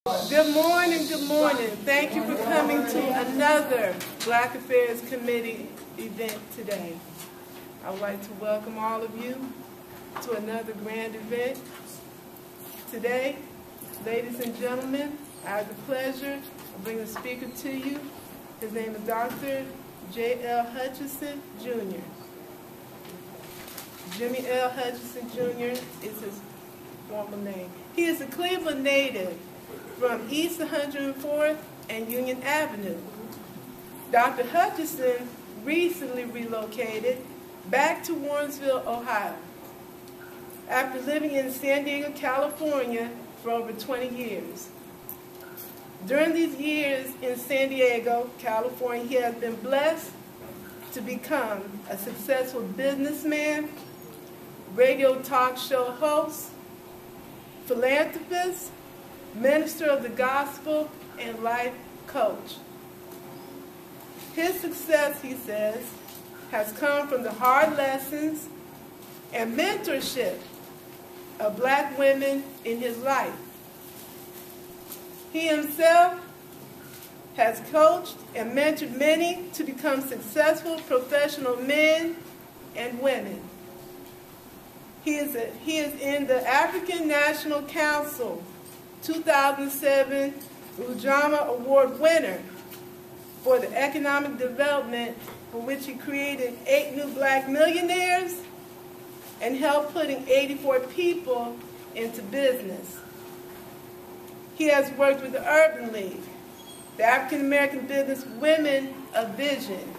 Good morning, good morning. Thank you for coming to another Black Affairs Committee event today. I would like to welcome all of you to another grand event. Today, ladies and gentlemen, I have the pleasure of bringing a speaker to you. His name is Dr. J.L. Hutchinson, Jr. Jimmy L. Hutchinson, Jr. is his formal name. He is a Cleveland native from East 104th and Union Avenue. Dr. Hutchinson recently relocated back to Warrensville, Ohio, after living in San Diego, California for over 20 years. During these years in San Diego, California, he has been blessed to become a successful businessman, radio talk show host, philanthropist, minister of the gospel, and life coach. His success, he says, has come from the hard lessons and mentorship of Black women in his life. He himself has coached and mentored many to become successful professional men and women. He is in the African National Council 2007 Ujama Award winner for the economic development, for which he created 8 new Black millionaires and helped putting 84 people into business. He has worked with the Urban League, the African American Business Women of Vision,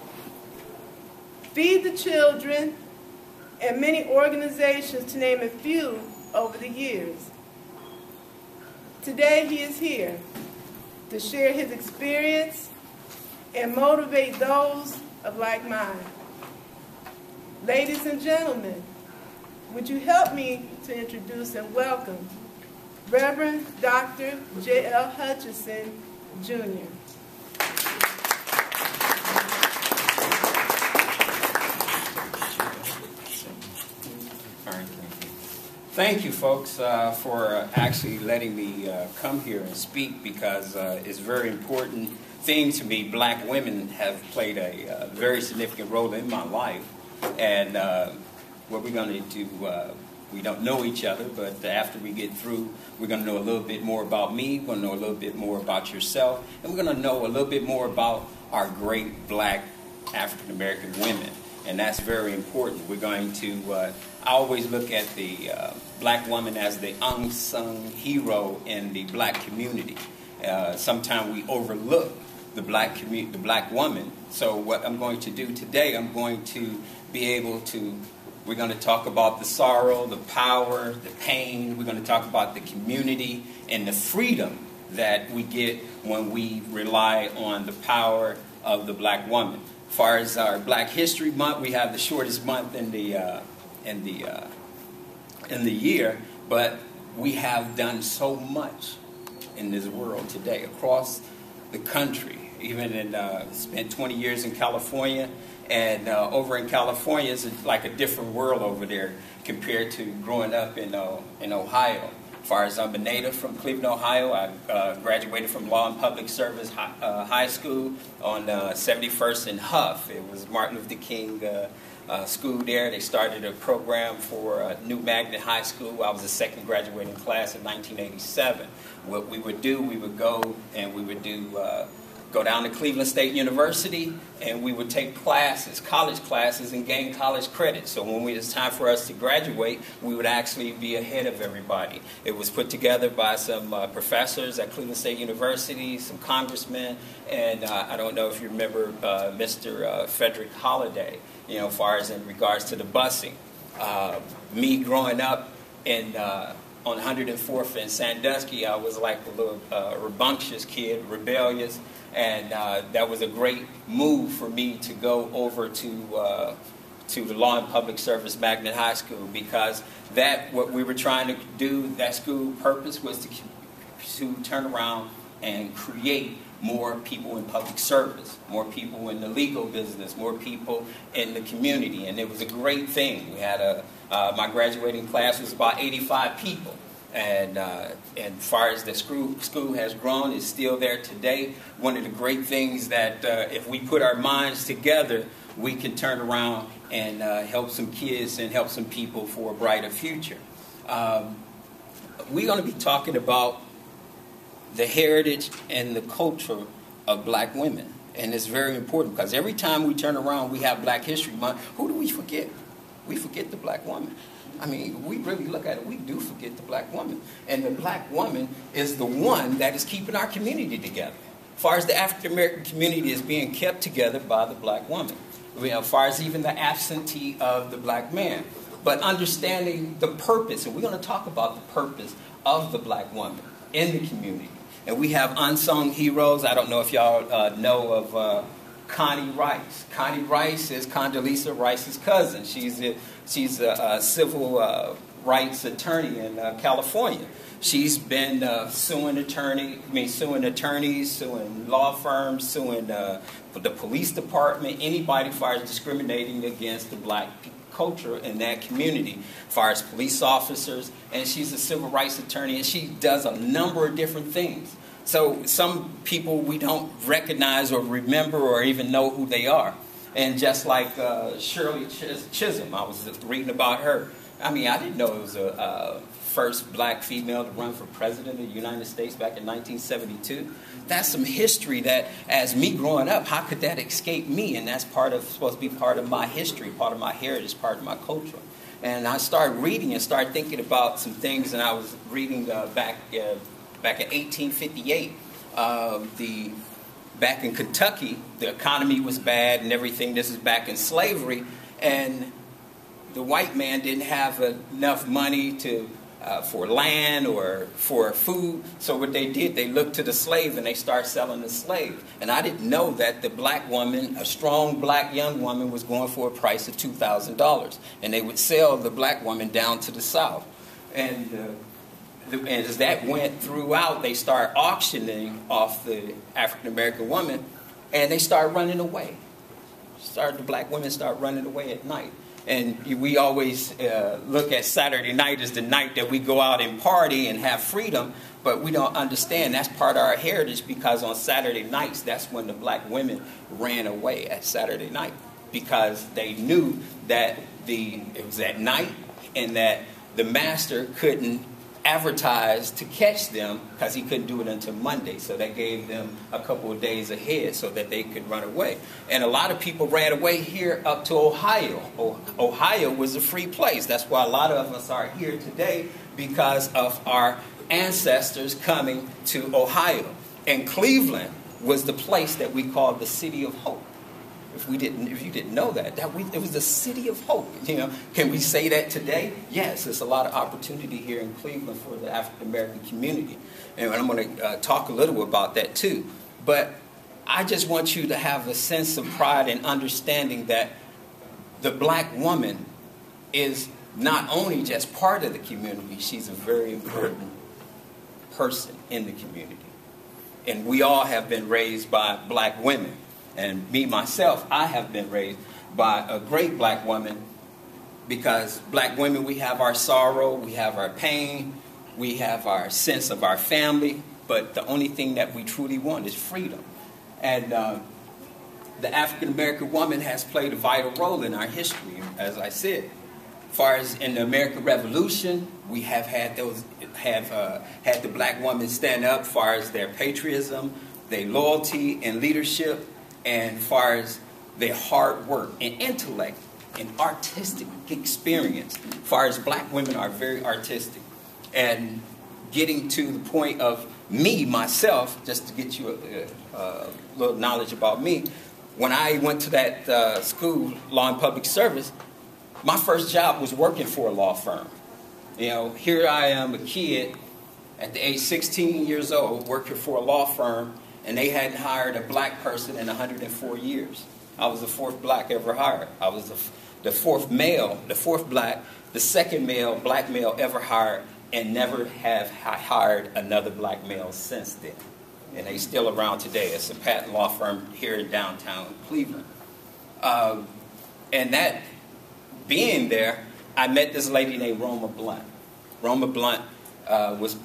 Feed the Children, and many organizations, to name a few, over the years. Today he is here to share his experience and motivate those of like mind. Ladies and gentlemen, would you help me to introduce and welcome Reverend Dr. J.L. Hutchinson, Jr. Thank you, folks, for actually letting me come here and speak, because it's a very important thing to me. Black women have played a very significant role in my life, and what we're going to do, we don't know each other, but after we get through, we're going to know a little bit more about me, we're going to know a little bit more about yourself, and we're going to know a little bit more about our great Black African American women. And that's very important. We're going to, I always look at the Black woman as the unsung hero in the Black community. Sometimes we overlook the Black woman. So what I'm going to do today, I'm going to be able to, we're going to talk about the sorrow, the power, the pain. We're going to talk about the community and the freedom that we get when we rely on the power of the Black woman. As far as our Black History Month, we have the shortest month in the year, but we have done so much in this world today, across the country. Even in spent 20 years in California, and over in California is like a different world over there compared to growing up in Ohio. As far as I'm a native from Cleveland, Ohio, I graduated from Law and Public Service High School on 71st and Huff. It was Martin Luther King school there. They started a program for New Magnet High School. I was the second graduating class in 1987. What we would do, we would go and we would do go down to Cleveland State University, and we would take classes, college classes, and gain college credit. So when it was time for us to graduate, we would actually be ahead of everybody. It was put together by some professors at Cleveland State University, some congressmen, and I don't know if you remember Mr. Frederick Holliday, you know, as far as in regards to the busing. Me growing up in on 104th and Sandusky, I was like a little rambunctious kid, rebellious, and that was a great move for me to go over to the Law and Public Service Magnet High School, because what we were trying to do, that school purpose was to turn around and create more people in public service, more people in the legal business, more people in the community, and it was a great thing. We had my graduating class was about 85 people, And far as the school has grown, it's still there today. One of the great things that if we put our minds together, we can turn around and help some kids and help some people for a brighter future. We're going to be talking about the heritage and the culture of black women. And it's very important because every time we turn around, we have Black History Month. Who do we forget? We forget the black woman. I mean, we really look at it, we do forget the black woman. And the black woman is the one that is keeping our community together. As far as the African American community is being kept together by the black woman. As far as even the absentee of the black man. But understanding the purpose, and we're going to talk about the purpose of the black woman in the community. And we have unsung heroes. I don't know if y'all know of Connie Rice. Connie Rice is Condoleezza Rice's cousin. She's a civil rights attorney in California. She's been suing attorneys, suing law firms, suing the police department, anybody as far as discriminating against the black culture in that community, as far as police officers. And she's a civil rights attorney, and she does a number of different things. So some people we don't recognize or remember or even know who they are. And just like Shirley Chisholm, I was reading about her. I mean, I didn't know it was a first black female to run for president of the United States back in 1972. That's some history that, as me growing up, how could that escape me? And that's supposed to be part of my history, part of my heritage, part of my culture. And I started reading and started thinking about some things, and I was reading back in 1858, back in Kentucky, the economy was bad and everything. This is back in slavery, and the white man didn't have enough money for land or for food. So what they did, they looked to the slave and they started selling the slave. And I didn't know that the black woman, a strong black young woman, was going for a price of $2,000. And they would sell the black woman down to the South. And as that went throughout, they started auctioning off the African-American woman, and they started running away. The black women start running away at night. And we always look at Saturday night as the night that we go out and party and have freedom, but we don't understand that's part of our heritage, because on Saturday nights, that's when the black women ran away at Saturday night, because they knew that it was at night and that the master couldn't advertise to catch them because he couldn't do it until Monday. So they gave them a couple of days ahead so that they could run away. And a lot of people ran away here up to Ohio. Ohio was a free place. That's why a lot of us are here today, because of our ancestors coming to Ohio. And Cleveland was the place that we called the City of Hope. If you didn't know that it was the City of Hope. Can we say that today? Yes, there's a lot of opportunity here in Cleveland for the African American community, and I'm going to talk a little about that too. But I just want you to have a sense of pride and understanding that the black woman is not only just part of the community; she's a very important person in the community, and we all have been raised by black women. And me, myself, I have been raised by a great black woman, because black women, we have our sorrow, we have our pain, we have our sense of our family, but the only thing that we truly want is freedom. And the African-American woman has played a vital role in our history, as I said. As far as in the American Revolution, we have had had the black woman stand up as far as their patriotism, their loyalty and leadership, and as far as their hard work and intellect and artistic experience. As far as black women are very artistic. And getting to the point of me, myself, just to get you a little knowledge about me, when I went to that school, Law and Public Service, my first job was working for a law firm. Here I am, a kid at the age 16 years old, working for a law firm, and they hadn't hired a black person in 104 years. I was the fourth black ever hired. I was the fourth male, the fourth black, the second black male ever hired, and never have hired another black male since then. And they still around today. It's a patent law firm here in downtown Cleveland. And that being there, I met this lady named Roma Blunt. Roma Blunt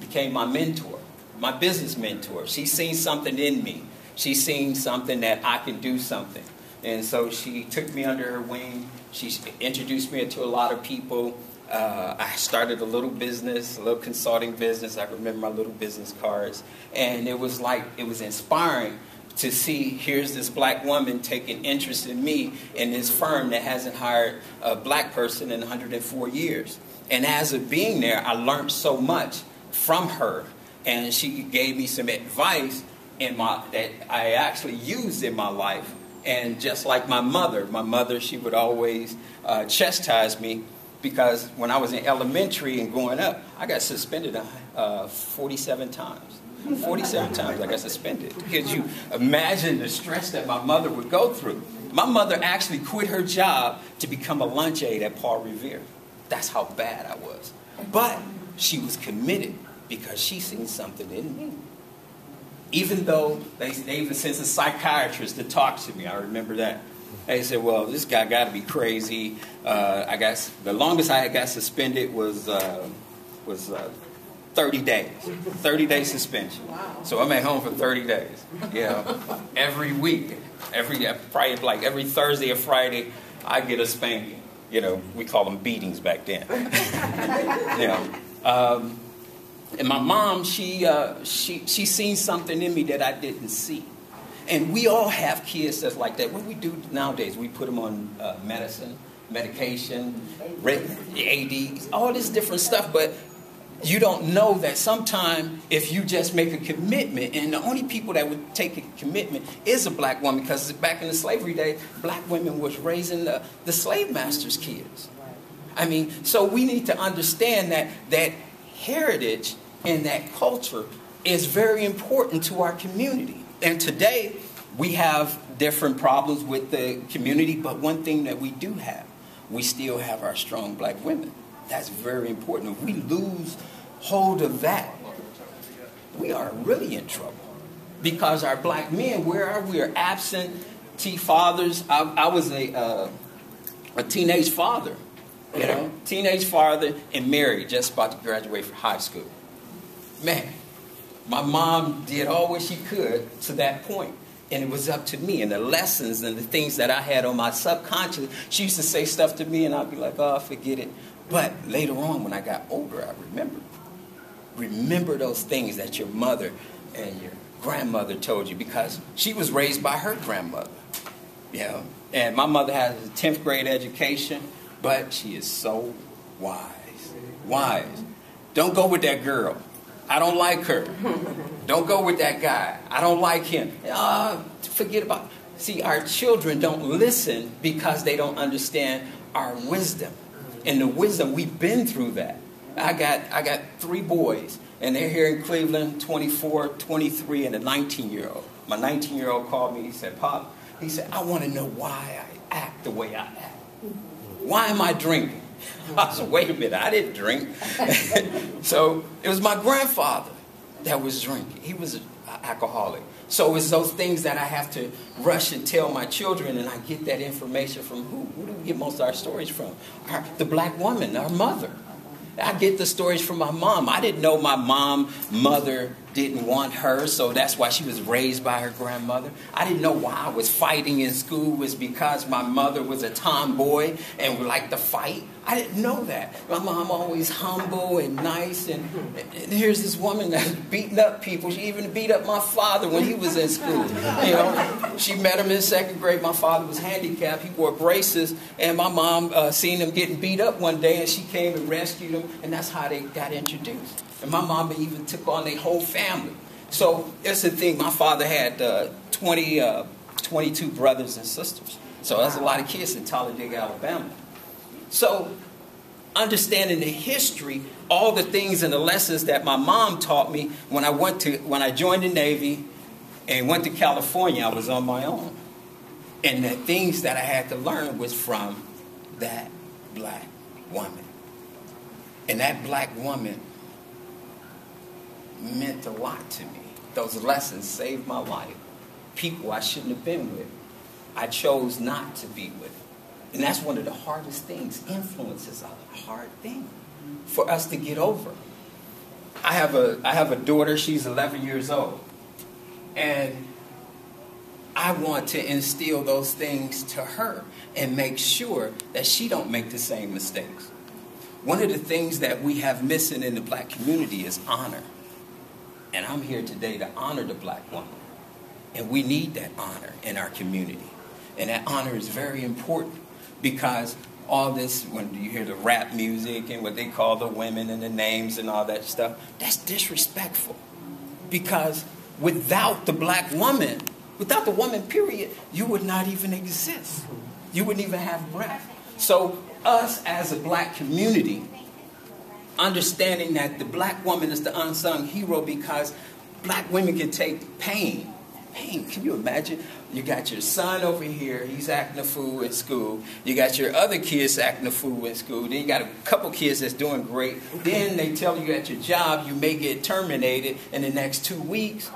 became my mentor, my business mentor. She seen something in me. She seen something that I could do something. And so she took me under her wing. She introduced me to a lot of people. I started a little business, a little consulting business. I remember my little business cards. And it was inspiring to see, here's this black woman taking interest in me in this firm that hasn't hired a black person in 104 years. And as of being there, I learned so much from her. And she gave me some advice that I actually used in my life. And just like my mother, she would always chastise me, because when I was in elementary and growing up, I got suspended 47 times. 47 times I got suspended. Could you imagine the stress that my mother would go through? My mother actually quit her job to become a lunch aide at Paul Revere. That's how bad I was. But she was committed because she seen something in me. Even though they even sent a psychiatrist to talk to me, I remember that. They said, well, this guy got to be crazy. I guess the longest I got suspended was 30 days. 30-day suspension. Wow. So I'm at home for 30 days. Yeah. Every week. Probably like every Thursday or Friday, I get a spanking. You know, we call them beatings back then. And my mom, she seen something in me that I didn't see. And we all have kids that's like that. What we do nowadays, we put them on medication, AD, all this different stuff. But you don't know that sometime if you just make a commitment, and the only people that would take a commitment is a black woman, because back in the slavery days, black women was raising the slave masters' kids. I mean, so we need to understand that heritage and that culture is very important to our community. And today, we have different problems with the community, but one thing that we do have, we still have our strong black women. That's very important. If we lose hold of that, we are really in trouble. Because our black men, where are we? Are absentee fathers. I was a teenage father, teenage father and married, just about to graduate from high school. Man, my mom did all what she could to that point. And it was up to me, and the lessons and the things that I had on my subconscious. She used to say stuff to me, and I'd be like, oh, forget it. But later on, when I got older, I remember those things that your mother and your grandmother told you, because she was raised by her grandmother. And my mother has a 10th grade education, but she is so wise. Don't go with that girl. I don't like her. Don't go with that guy. I don't like him. Forget about it. See, our children don't listen because they don't understand our wisdom. And the wisdom, we've been through that. I got 3 boys, and they're here in Cleveland, 24, 23, and a 19-year-old. My 19-year-old called me. He said, Pop, I want to know why I act the way I act. Why am I drinking? I said, wait a minute, I didn't drink. So it was my grandfather that was drinking. He was an alcoholic. So it's those things that I have to rush and tell my children, and I get that information from who? Who do we get most of our stories from? The black woman, our mother. I get the stories from my mom. I didn't know my mother didn't want her, so that's why she was raised by her grandmother. I didn't know why I was fighting in school was because my mother was a tomboy and would like to fight. I didn't know that. My mom always humble and nice, and here's this woman that's beating up people. She even beat up my father when he was in school. She met him in 2nd grade. My father was handicapped. He wore braces, and my mom seen him getting beat up one day, and she came and rescued him, and that's how they got introduced. And my mom even took on their whole family. So it's the thing. My father had 22 brothers and sisters. So that's a lot of kids in Talladega, Alabama. So understanding the history, all the things and the lessons that my mom taught me when I joined the Navy and went to California, I was on my own. And the things that I had to learn was from that black woman. And that black woman meant a lot to me. Those lessons saved my life. People I shouldn't have been with, I chose not to be with. And that's one of the hardest things. Influence is a hard thing for us to get over. I have a daughter. She's 11 years old, and I want to instill those things to her and make sure that she don't make the same mistakes. One of the things that we have missing in the black community is honor. And I'm here today to honor the black woman. And we need that honor in our community. And that honor is very important because all this, when you hear the rap music and what they call the women and the names and all that stuff, that's disrespectful. Because without the black woman, without the woman, period, you would not even exist. You wouldn't even have breath. So us as a black community, understanding that the black woman is the unsung hero because black women can take pain. Pain, can you imagine? You got your son over here, he's acting a fool at school. You got your other kids acting a fool at school. Then you got a couple kids that's doing great. Then they tell you at your job you may get terminated in the next 2 weeks.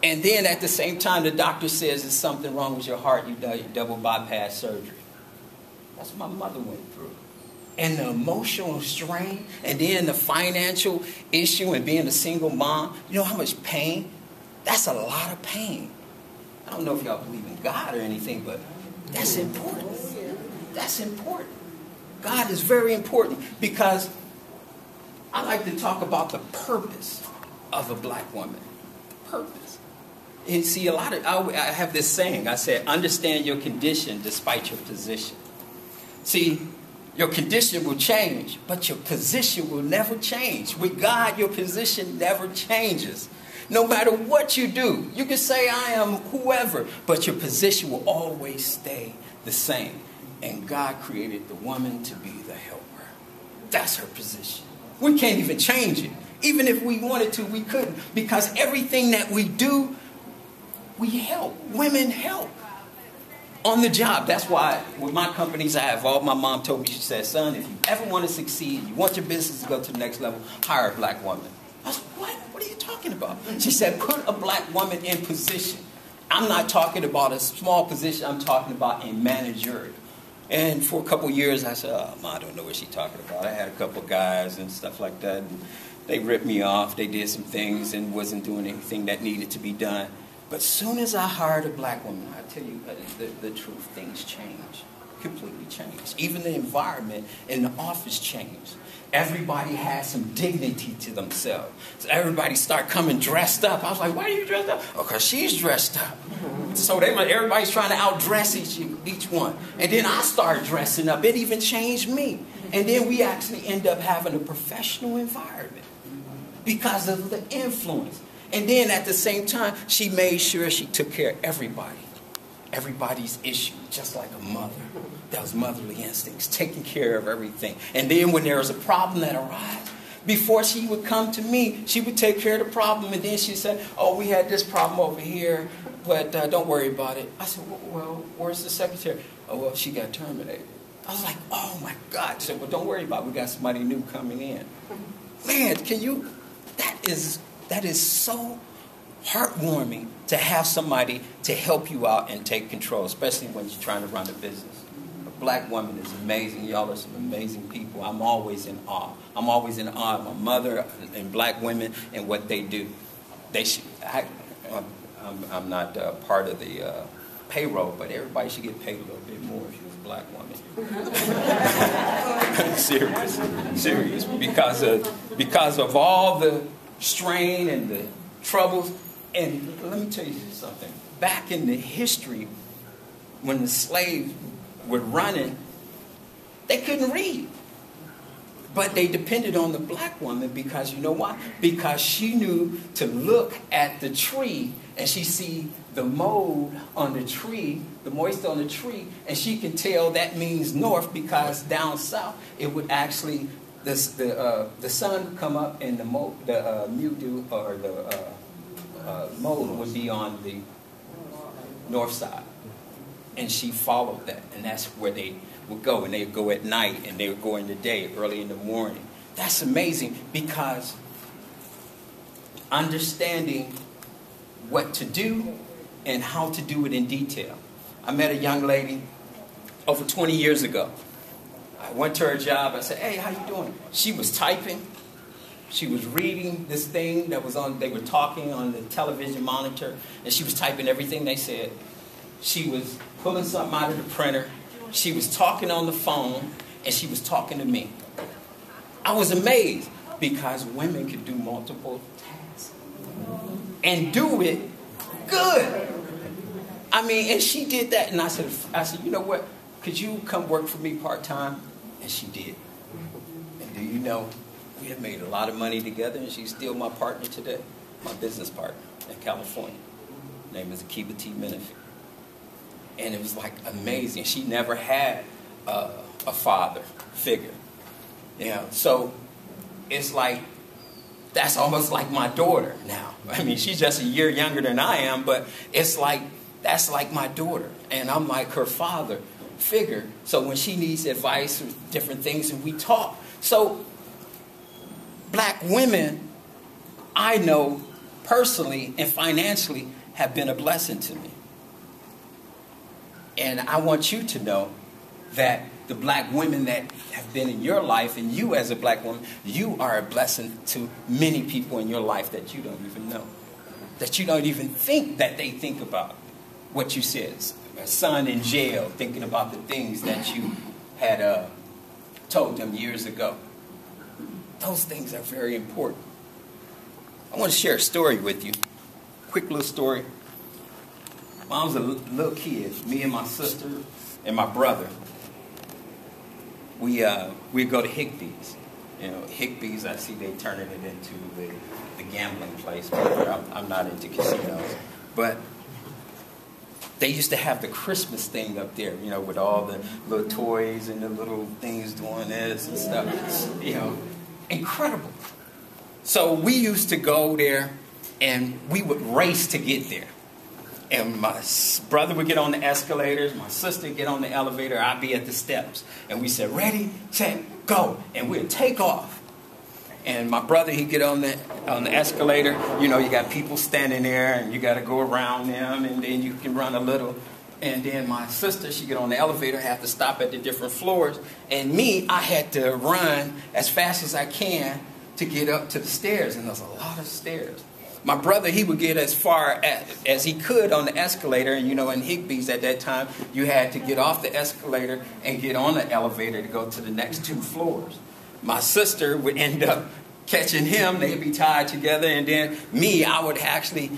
And then at the same time the doctor says there's something wrong with your heart, you double bypass surgery. That's what my mother went through. And the emotional strain, and then the financial issue and being a single mom. You know how much pain? That's a lot of pain. I don't know if y'all believe in God or anything, but that's important. That's important. God is very important because I like to talk about the purpose of a black woman. Purpose. And see, I have this saying. I said, understand your condition despite your position. See, your condition will change, but your position will never change. With God, your position never changes. No matter what you do, you can say I am whoever, but your position will always stay the same. And God created the woman to be the helper. That's her position. We can't even change it. Even if we wanted to, we couldn't. Because everything that we do, we help. Women help. On the job. That's why with my companies I have, my mom told me, she said, son, if you ever want to succeed, you want your business to go to the next level, hire a black woman. I was like, what? What are you talking about? She said, put a black woman in position. I'm not talking about a small position. I'm talking about a manager. And for a couple years, I said, oh, Ma, I don't know what she's talking about. I had a couple guys and stuff like that. And they ripped me off. They did some things and wasn't doing anything that needed to be done. But as soon as I hired a black woman, I tell you the truth, things change. Completely changed. Even the environment in the office changed. Everybody had some dignity to themselves. So everybody started coming dressed up. I was like, why are you dressed up? Oh, because she's dressed up. So everybody's trying to outdress each one. And then I started dressing up. It even changed me. And then we actually end up having a professional environment because of the influence. And then at the same time, she made sure she took care of everybody. Everybody's issue, just like a mother. That was motherly instincts, taking care of everything. And then when there was a problem that arose, before she would come to me, she would take care of the problem. And then she said, oh, we had this problem over here, but don't worry about it. I said, well, where's the secretary? Oh, well, she got terminated. I was like, oh, my God. She said, well, don't worry about it. We got somebody new coming in. Man, that is so heartwarming to have somebody to help you out and take control, especially when you're trying to run a business. A black woman is amazing. Y'all are some amazing people. I'm always in awe. I'm always in awe of my mother and black women and what they do. I'm not part of the payroll, but everybody should get paid a little bit more if you're a black woman. Serious. Because of all the strain and the troubles. And let me tell you something. Back in the history, when the slaves were running, they couldn't read. But they depended on the black woman because, you know why? Because she knew to look at the tree and she see the mold on the tree, the moisture on the tree, and she can tell that means north because down south it would actually, the sun would come up and the mildew or the mold would be on the north side. And she followed that. And that's where they would go. And they would go at night and they would go in the day, early in the morning. That's amazing because understanding what to do and how to do it in detail. I met a young lady over 20 years ago. I went to her job. I said, hey, how you doing? She was typing. She was reading this thing that was on, they were talking on the television monitor, and she was typing everything they said. She was pulling something out of the printer. She was talking on the phone, and she was talking to me. I was amazed because women could do multiple tasks and do it good. I mean, and she did that, and I said, you know what? Could you come work for me part-time? And she did. And do you know, we have made a lot of money together, and she's still my partner today, my business partner in California. Her name is Akiba T. Menifee. And it was like amazing. She never had a father figure. So it's like, that's almost like my daughter now. I mean, she's just a year younger than I am, but it's like, that's like my daughter. And I'm like her father figure. So when she needs advice or different things, and we talk. So black women, I know personally and financially, have been a blessing to me. And I want you to know that the black women that have been in your life, and you as a black woman, you are a blessing to many people in your life that you don't even know. That you don't even think that they think about what you said. A son in jail thinking about the things that you had told them years ago. Those things are very important. I want to share a story with you. Quick little story. When I was a little kid, me and my sister and my brother, we'd go to Higbee's. Higbee's, I see they turning it into the gambling place. I'm not into casinos. But they used to have the Christmas thing up there, with all the little toys and the little things doing this and stuff. Incredible. So we used to go there, and we would race to get there. And my brother would get on the escalators, my sister would get on the elevator, I'd be at the steps. And we said, ready, set, go. And we'd take off. And my brother, he'd get on the escalator. You got people standing there, and you got to go around them, and then you can run a little. And then my sister, she'd get on the elevator, have to stop at the different floors. And me, I had to run as fast as I can to get up to the stairs. And there's a lot of stairs. My brother, he would get as far as he could on the escalator. And, in Higbee's at that time, you had to get off the escalator and get on the elevator to go to the next 2 floors. My sister would end up catching him. They'd be tied together. And then me, I would actually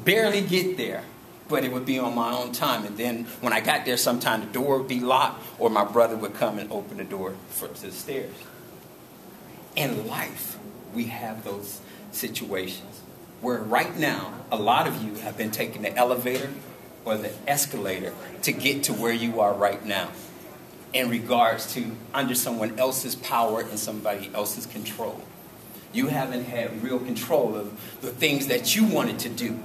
barely get there. But it would be on my own time. And then when I got there, sometime the door would be locked, or my brother would come and open the door to the stairs. In life, we have those situations where right now, a lot of you have been taking the elevator or the escalator to get to where you are right now in regards to under someone else's power and somebody else's control. You haven't had real control of the things that you wanted to do.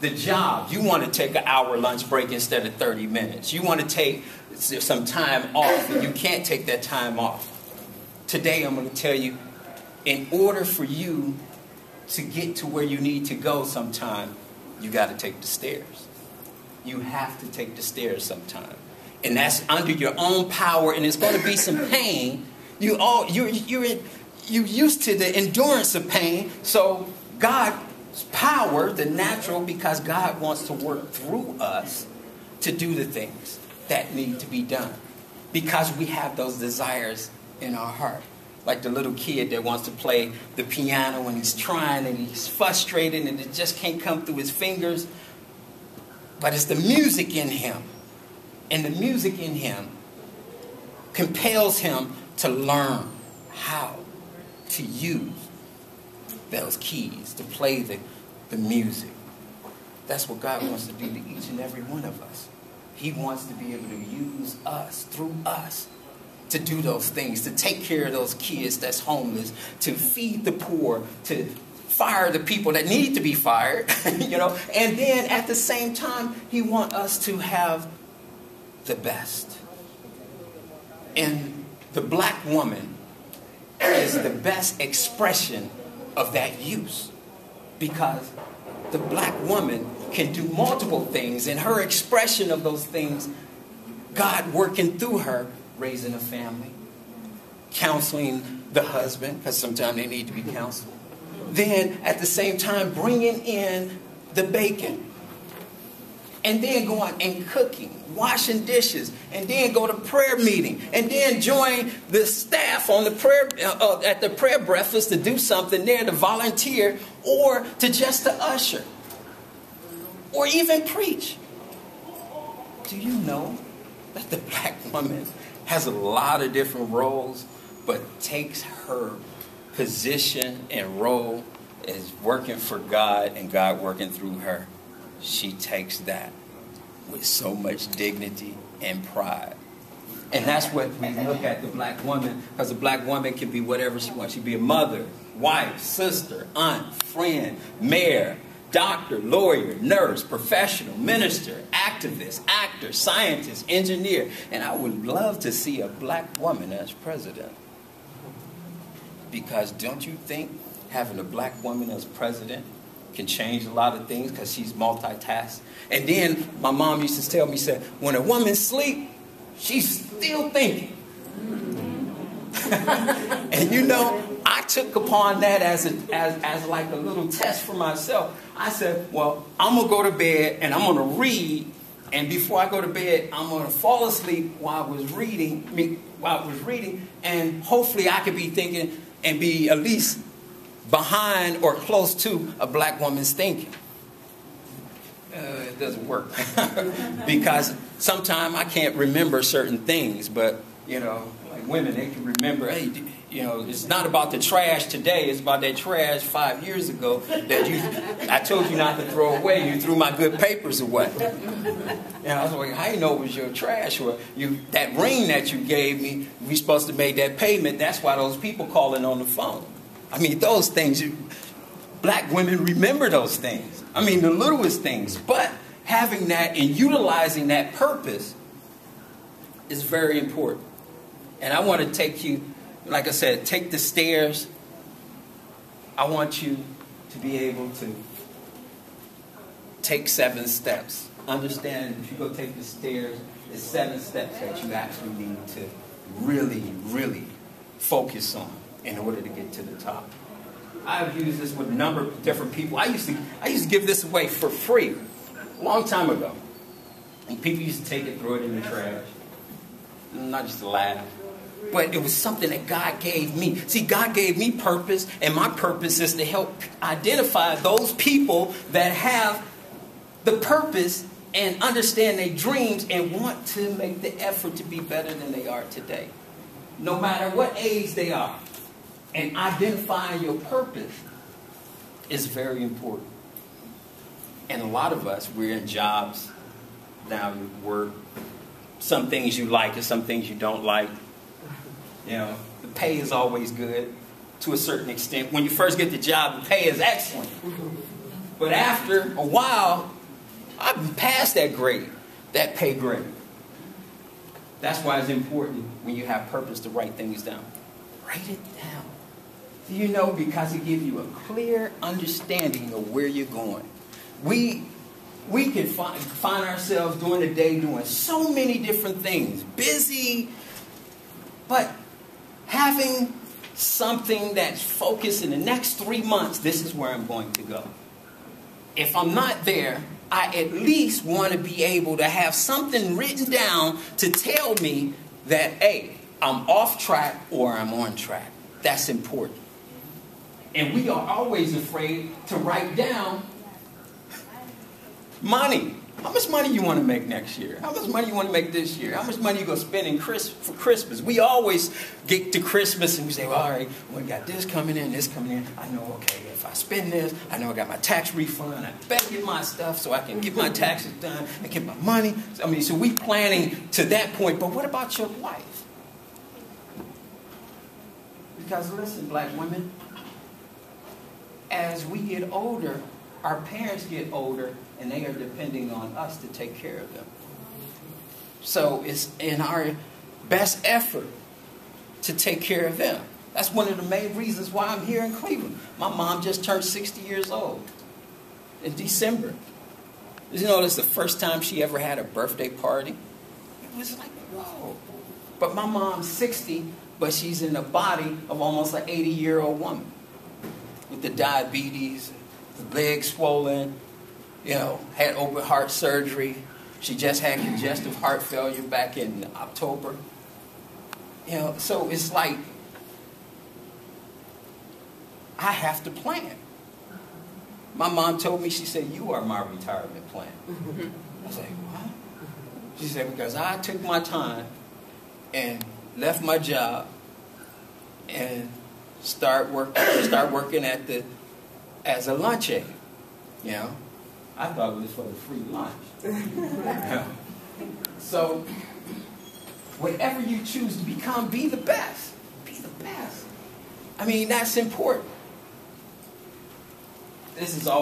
The job, you want to take an hour lunch break instead of 30 minutes. You want to take some time off, and you can't take that time off. Today, I'm going to tell you, in order for you to get to where you need to go sometime, you got to take the stairs. You have to take the stairs sometime. And that's under your own power, and it's going to be some pain. You're used to the endurance of pain, so God's power, the natural, because God wants to work through us to do the things that need to be done. Because we have those desires in our heart. Like the little kid that wants to play the piano, and he's trying and he's frustrated and it just can't come through his fingers. But it's the music in him. And the music in him compels him to learn how to use those keys, to play the music. That's what God wants to do to each and every one of us. He wants to be able to use us, through us, to do those things, to take care of those kids that's homeless, to feed the poor, to fire the people that need to be fired, And then at the same time, He wants us to have the best. And the black woman is the best expression of that use. Because the black woman can do multiple things, and her expression of those things, God working through her, raising a family, counseling the husband, because sometimes they need to be counseled. Then at the same time bringing in the bacon. And then going and cooking, washing dishes, and then go to prayer meeting, and then join the staff on the prayer at the prayer breakfast to do something there, to volunteer, or to just to usher, or even preach. Do you know that the black woman has a lot of different roles, but takes her position and role as working for God and God working through her? She takes that with so much dignity and pride. And that's what we look at the black woman, because the black woman can be whatever she wants. She can be a mother, wife, sister, aunt, friend, mayor, doctor, lawyer, nurse, professional, minister, activist, actor, scientist, engineer. And I would love to see a black woman as president. Because don't you think having a black woman as president can change a lot of things, because she's multitask? And then my mom used to tell me, said, when a woman sleeps, she's still thinking. And you know, I took upon that as like a little test for myself. I said, well, I'm going to go to bed and I'm going to read. And before I go to bed, I'm going to fall asleep while I was reading. And hopefully I could be thinking and be at least behind or close to a black woman's thinking. It doesn't work. Because sometimes I can't remember certain things, but, you know, like women, they can remember, hey, you know, it's not about the trash today, it's about that trash 5 years ago that I told you not to throw away, you threw my good papers away. And I was like, I didn't know it was your trash, or that ring that you gave me, we supposed to make that payment, that's why those people calling on the phone. I mean, those things, black women remember those things. I mean, the littlest things. But having that and utilizing that purpose is very important. And I want to take you, like I said, take the stairs. I want you to be able to take 7 steps. Understand, if you go take the stairs, there's 7 steps that you actually need to really, really focus on in order to get to the top. I've used this with a number of different people. I used to give this away for free a long time ago. And people used to take it, throw it in the trash. Not just to laugh. But it was something that God gave me. See, God gave me purpose, and my purpose is to help identify those people that have the purpose and understand their dreams and want to make the effort to be better than they are today. No matter what age they are. And identifying your purpose is very important. And a lot of us, we're in jobs now, work. Some things you like and some things you don't like. You know, the pay is always good to a certain extent. When you first get the job, the pay is excellent. But after a while, I've passed that grade, that pay grade. That's why it's important when you have purpose to write things down. Write it down. You know, because it gives you a clear understanding of where you're going. We can find ourselves during the day doing so many different things. Busy, but having something that's focused in the next 3 months, this is where I'm going to go. If I'm not there, I at least want to be able to have something written down to tell me that, hey, I'm off track or I'm on track. That's important. And we are always afraid to write down money. How much money you want to make next year? How much money you want to make this year? How much money you going to spend for Christmas? We always get to Christmas and we say, well, all right, we got this coming in, this coming in. I know, okay, if I spend this, I know I got my tax refund. I better get my stuff so I can get my taxes done and get my money. I mean, so we planning to that point. But what about your life? Because listen, black women, as we get older, our parents get older, and they are depending on us to take care of them. So it's in our best effort to take care of them. That's one of the main reasons why I'm here in Cleveland. My mom just turned 60 years old in December. You know, it's the first time she ever had a birthday party. It was like, whoa. But my mom's 60, but she's in the body of almost an 80-year-old woman with the diabetes, the legs swollen, you know, had open heart surgery. She just had congestive heart failure back in October. You know, so it's like, I have to plan. My mom told me, she said, "You are my retirement plan." I was like, "What?" She said, "Because I took my time and left my job and start working as a lunch aide." You know, I thought it was for the free lunch. So, whatever you choose to become, be the best. Be the best. I mean, that's important. This is all.